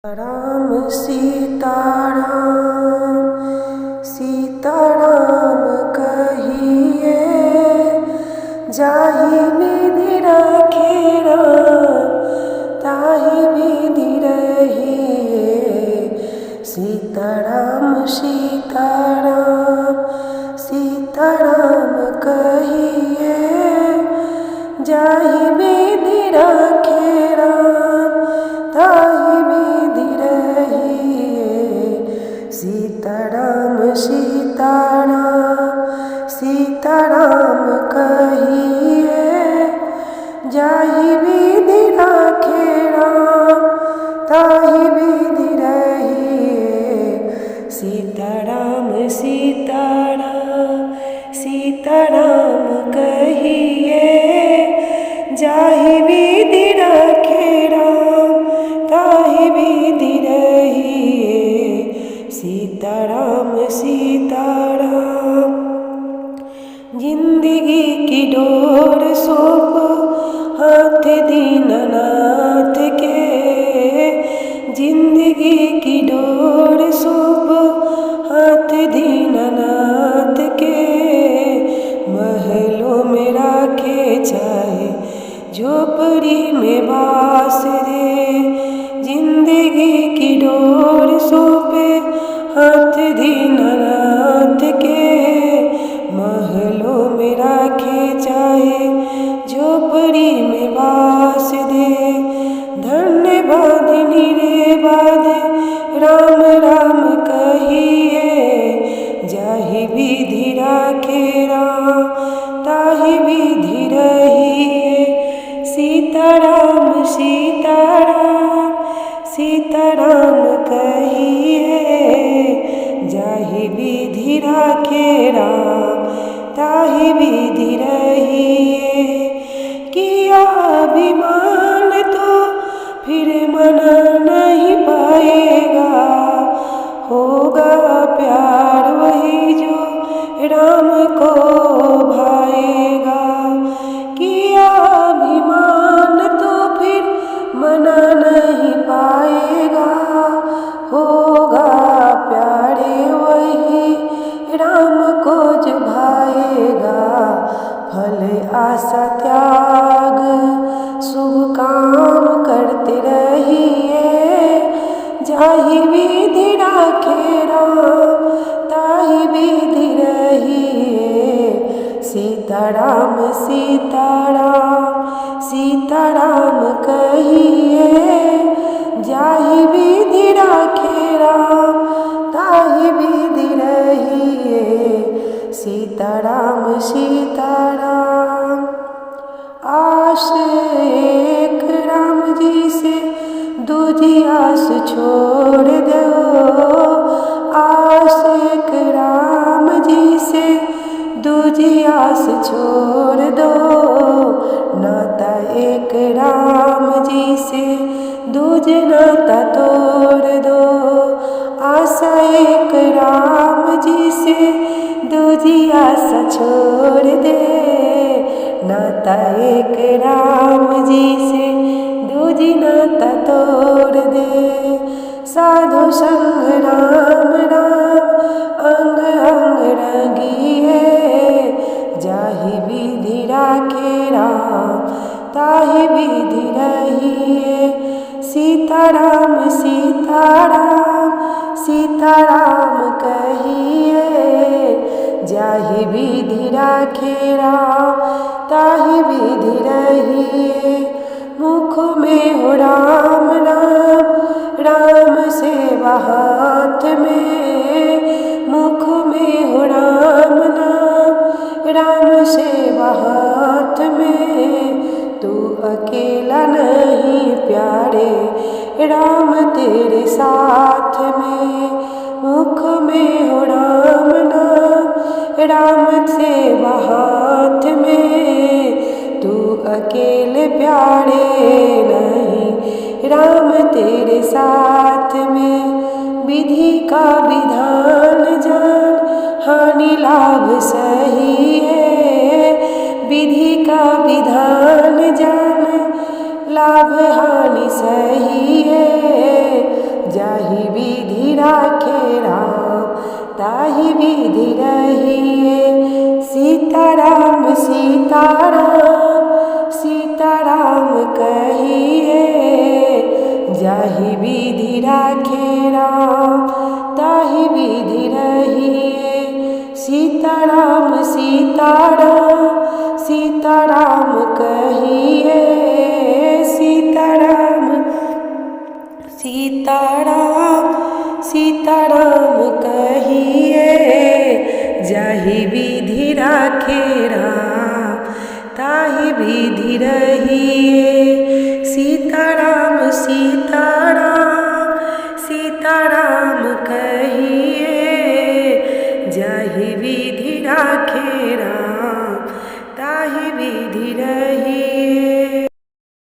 राम सीताराम सीताराम कहिए, जाहि विधि रखे राम ताहि विधि रहिए। सीताराम सीताराम सीताराम कहिए, जाहि विधि रखे राम ताहि विधि रहिए। सीताराम सीताराम सीताराम कहिए, जाहि विधि रखे राम ताहि विधि रहिए। सीताराम सीताराम सीताराम कहिए, जाहि विधि रखे राम ताहि विधि रहिए। सीताराम सीताराम जिंदगी की डोर सौंप हाथ दीननाथ के। जिंदगी की डोर सौंप हाथ दीननाथ के। महलों में राखे चाहे झोपड़ी में बास दे। जिंदगी की डोर सौंपे हाथ दीननाथ के। महलों में राखे चाहे झोपड़ी में बास दे। धन्यवाद निरेवाद राम राम कहिए, जाहि विधि राखे राम ताहि विधि रहिए। सीताराम सीताराम सीताराम कहिए, जाहि विधि राखे राम ताहि विधि रहिए। किया अभिमान तो फिर मना नहीं पाएगा। होगा प्यार वही जो राम को भाएगा। किया अभिमान तो फिर मना नहीं पाएगा। होगा प्यारे वही राम को जो भाएगा। फल आशा त्याग शुभ काम करते रहिए। जाहि विधि राखे राम ताहि विधि रहिए। सीताराम सीताराम सीताराम कहिए, जाहि विधि राखे राम ताहि विधि रहिए। सीताराम सीताराम आस एक राम जी से दूजी आस छोड़ दो। आस एक राम जी से दूजी आस छोड़ दो। नाता एक राम जी से दूजे नाता तोड़ दो। आशा एक राम जी से दूजी आशा छोड़ दे। नाता एक राम जी से दूजी नाता तोड़ दे। साधु संग राम राम अंग अंग रंगिए। जाहि विधि राखे राम ताहि विधि रहिए। सीताराम सीताराम सीताराम कहिए, जाहि विधि राखे राम ताहि विधि रहिए। मुख में हो राम नाम राम सेवा हाथ में। मुख में हो राम नाम राम सेवा हाथ में। तू अकेला नहीं प्यारे राम तेरे साथ में। मुख में हो राम नाम राम सेवा हाथ में। तू अकेले प्यारे नहीं राम तेरे साथ में। विधि का विधान जान हानि लाभ सही है। विधि का विधान जान लाभ हानि सही है। जाहि विधि राखे राम ताहि विधि रहिए। सीताराम सीताराम सीताराम कहिए। सीताराम सीताराम सीताराम कहिए। जाहि विधि राखे राम ताहि विधि रहिए।